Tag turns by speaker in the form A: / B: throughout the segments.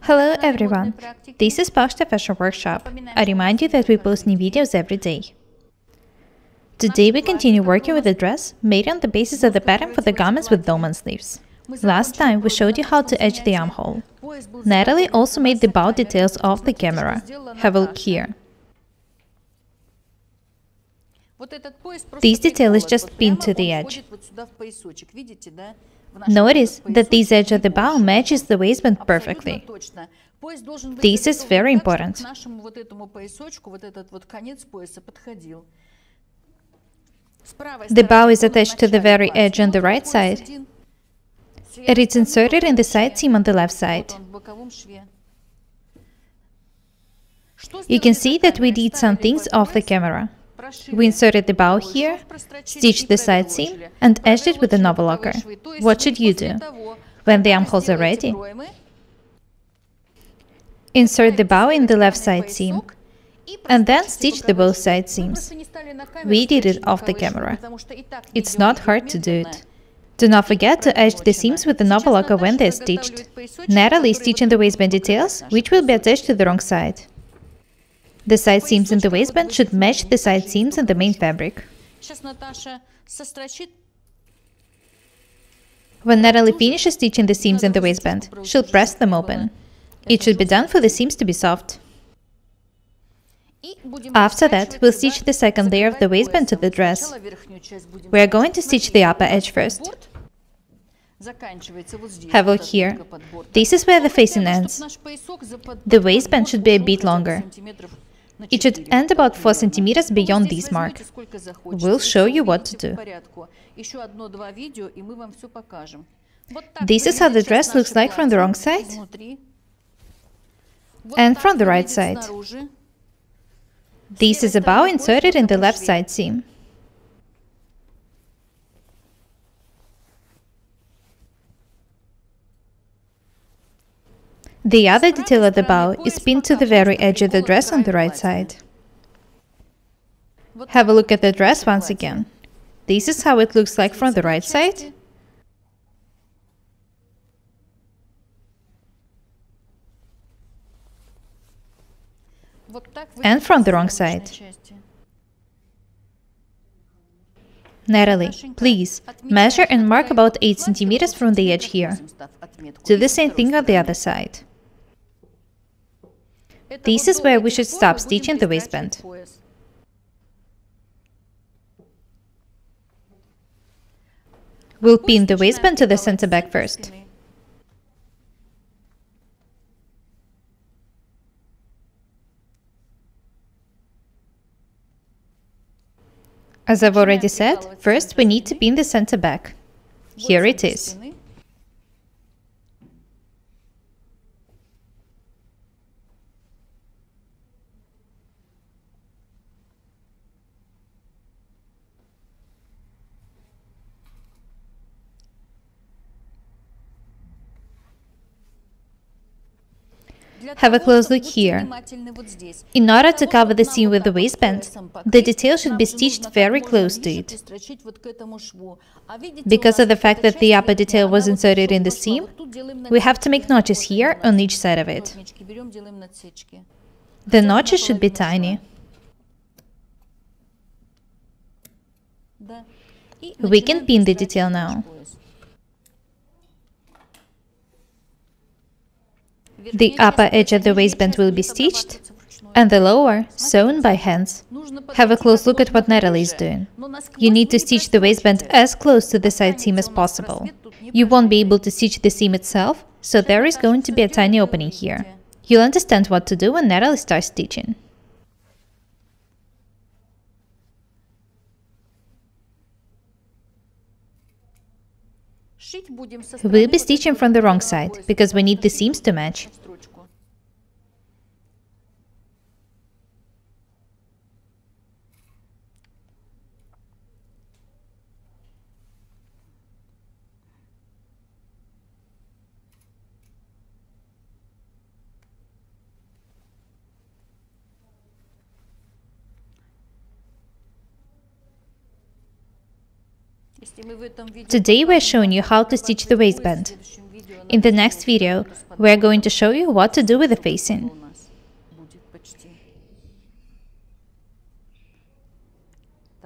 A: Hello everyone, this is Pashta Fashion Workshop. I remind you that we post new videos every day. Today we continue working with a dress made on the basis of the pattern for the garments with dolman sleeves. Last time we showed you how to edge the armhole. Natalie also made the bow details off the camera. Have a look here. This detail is just pinned to the edge. Notice that this edge of the bow matches the waistband perfectly. This is very important. The bow is attached to the very edge on the right side, and it's inserted in the side seam on the left side. You can see that we did some things off the camera. We inserted the bow here, stitched the side seam, and edged it with an overlocker. What should you do? When the armholes are ready, insert the bow in the left side seam, and then stitch the both side seams. We did it off the camera. It's not hard to do it. Do not forget to edge the seams with an overlocker when they're stitched. Natalie is stitching the waistband details, which will be attached to the wrong side. The side seams in the waistband should match the side seams in the main fabric. When Natalie finishes stitching the seams in the waistband, she'll press them open. It should be done for the seams to be soft. After that, we'll stitch the second layer of the waistband to the dress. We are going to stitch the upper edge first. Have a look here. This is where the facing ends. The waistband should be a bit longer. It should end about 4 cm beyond this mark. We'll show you what to do. This is how the dress looks like from the wrong side and from the right side. This is a bow inserted in the left side seam. The other detail of the bow is pinned to the very edge of the dress on the right side. Have a look at the dress once again. This is how it looks like from the right side and from the wrong side. Natalie, please, measure and mark about 8 cm from the edge here. Do the same thing on the other side. This is where we should stop stitching the waistband. We'll pin the waistband to the center back first. As I've already said, first we need to pin the center back. Here it is. Have a close look here. In order to cover the seam with the waistband, the detail should be stitched very close to it. Because of the fact that the upper detail was inserted in the seam, we have to make notches here on each side of it. The notches should be tiny. We can pin the detail now. The upper edge of the waistband will be stitched, and the lower sewn by hands. Have a close look at what Natalie is doing. You need to stitch the waistband as close to the side seam as possible. You won't be able to stitch the seam itself, so there is going to be a tiny opening here. You'll understand what to do when Natalie starts stitching. We'll be stitching from the wrong side, because we need the seams to match. Today we're showing you how to stitch the waistband. In the next video, we're going to show you what to do with the facing.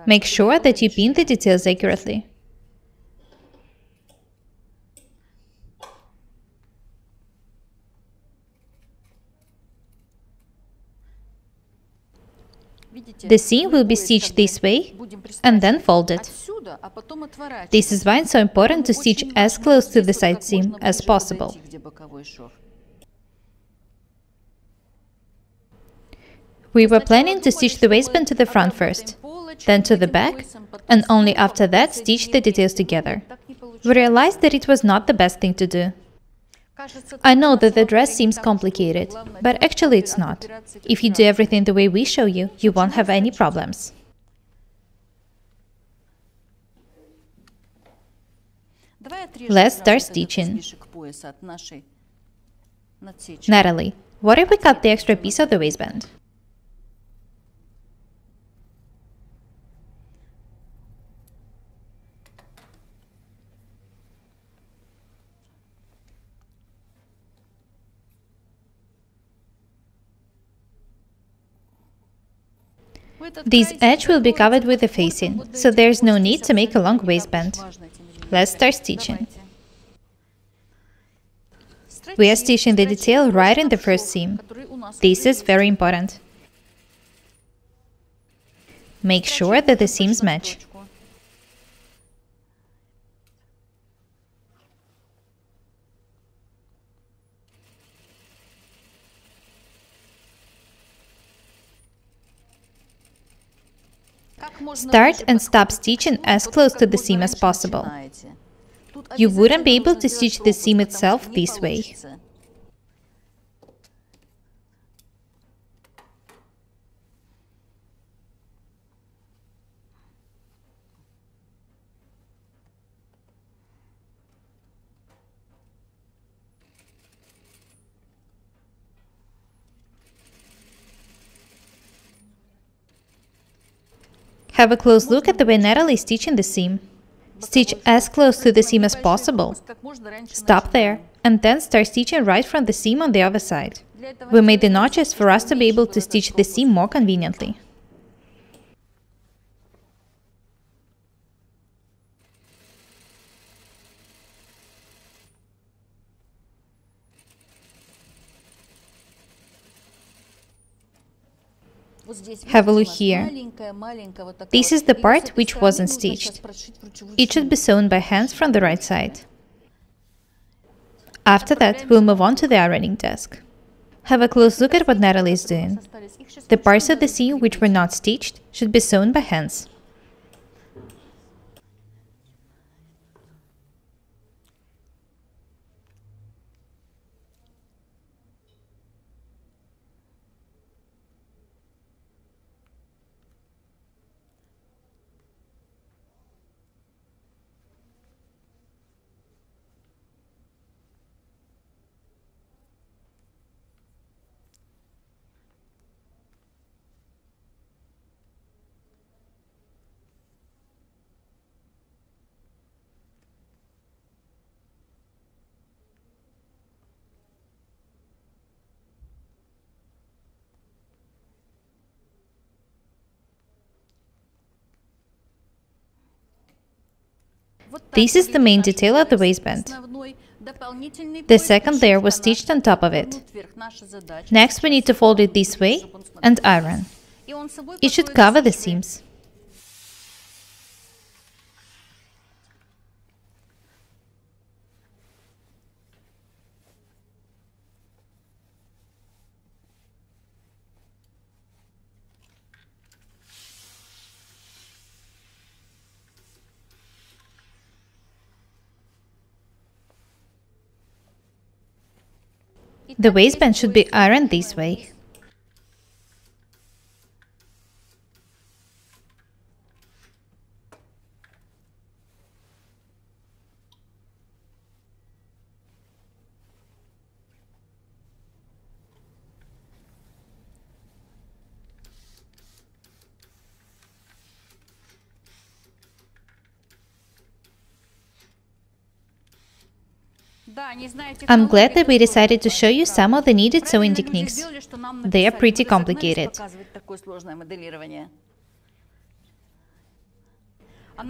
A: Make sure that you pin the details accurately. The seam will be stitched this way and then folded. This is why it's so important to stitch as close to the side seam as possible. We were planning to stitch the waistband to the front first, then to the back, and only after that stitch the details together. We realized that it was not the best thing to do. I know that the dress seems complicated, but actually it's not. If you do everything the way we show you, you won't have any problems. Let's start stitching. Natalie, what if we cut the extra piece of the waistband? This edge will be covered with the facing, so there is no need to make a long waistband. Let's start stitching. We are stitching the detail right in the first seam. This is very important. Make sure that the seams match. Start and stop stitching as close to the seam as possible. You wouldn't be able to stitch the seam itself this way. Have a close look at the way Natalie is stitching the seam. Stitch as close to the seam as possible. Stop there, and then start stitching right from the seam on the other side. We made the notches for us to be able to stitch the seam more conveniently. Have a look here. This is the part which wasn't stitched. It should be sewn by hands from the right side. After that, we'll move on to the ironing desk. Have a close look at what Natalie is doing. The parts of the seam which were not stitched should be sewn by hands. This is the main detail of the waistband. The second layer was stitched on top of it. Next, we need to fold it this way and iron. It should cover the seams. The waistband should be ironed this way. I'm glad that we decided to show you some of the needed sewing techniques. They are pretty complicated.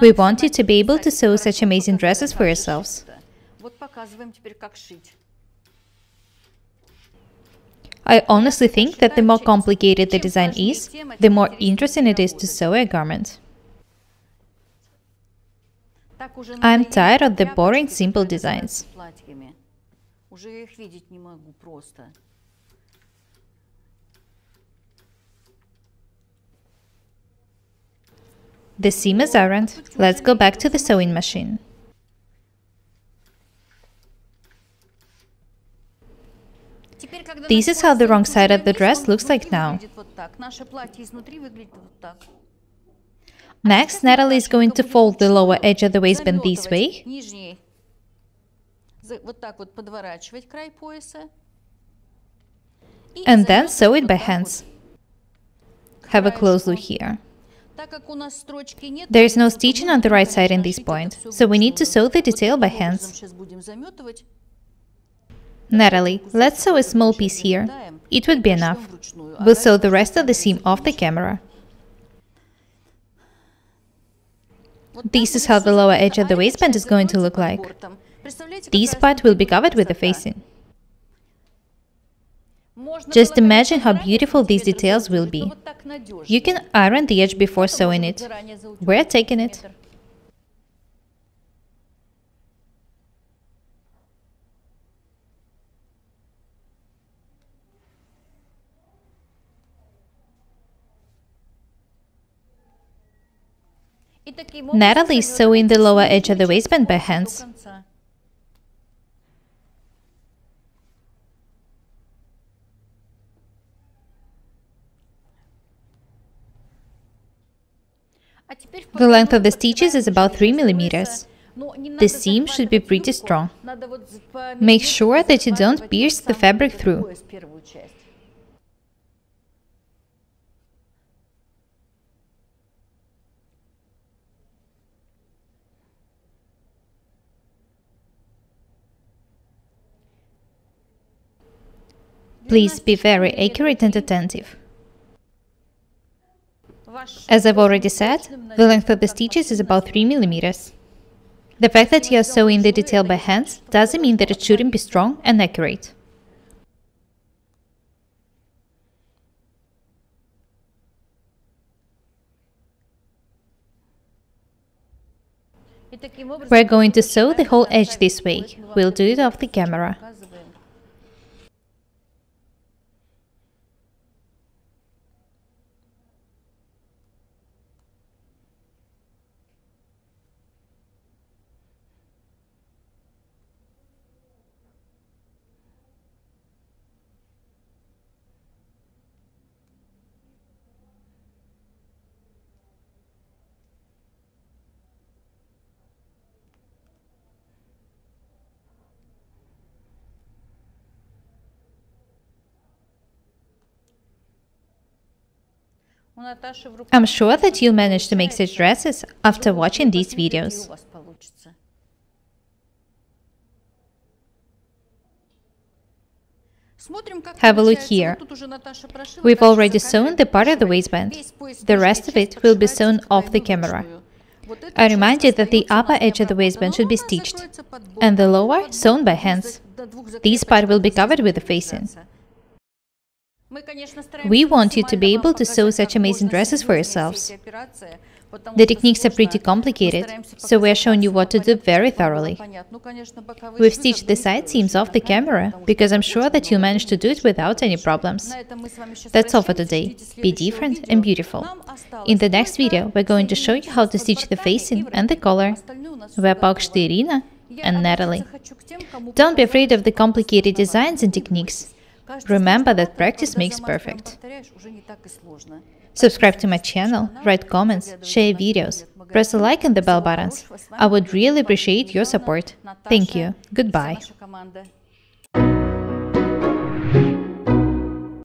A: We want you to be able to sew such amazing dresses for yourselves. I honestly think that the more complicated the design is, the more interesting it is to sew a garment. I'm tired of the boring, simple designs. The seam is ironed. Let's go back to the sewing machine. This is how the wrong side of the dress looks like now. Next, Natalie is going to fold the lower edge of the waistband this way. And then sew it by hands. Have a close look here. There is no stitching on the right side in this point, so we need to sew the detail by hands. Natalie, let's sew a small piece here. It would be enough. We'll sew the rest of the seam off the camera. This is how the lower edge of the waistband is going to look like. This part will be covered with the facing. Just imagine how beautiful these details will be. You can iron the edge before sewing it. We're taking it. Natalie is sewing the lower edge of the waistband by hands. The length of the stitches is about 3 millimeters. The seam should be pretty strong. Make sure that you don't pierce the fabric through. Please be very accurate and attentive. As I've already said, the length of the stitches is about 3 millimeters. The fact that you are sewing the detail by hands doesn't mean that it shouldn't be strong and accurate. We're going to sew the whole edge this way. We'll do it off the camera. I'm sure that you'll manage to make such dresses after watching these videos. Have a look here. We've already sewn the part of the waistband. The rest of it will be sewn off the camera. I remind you that the upper edge of the waistband should be stitched, and the lower sewn by hands. This part will be covered with the facing. We want you to be able to sew such amazing dresses for yourselves. The techniques are pretty complicated, so we are showing you what to do very thoroughly. We've stitched the side seams off the camera, because I'm sure that you'll manage to do it without any problems. That's all for today. Be different and beautiful. In the next video, we're going to show you how to stitch the facing and the collar. We're Paukshti Irina and Natalie. Don't be afraid of the complicated designs and techniques. Remember that practice makes perfect. Subscribe to my channel, write comments, share videos, press the like and the bell buttons. I would really appreciate your support. Thank you. Goodbye.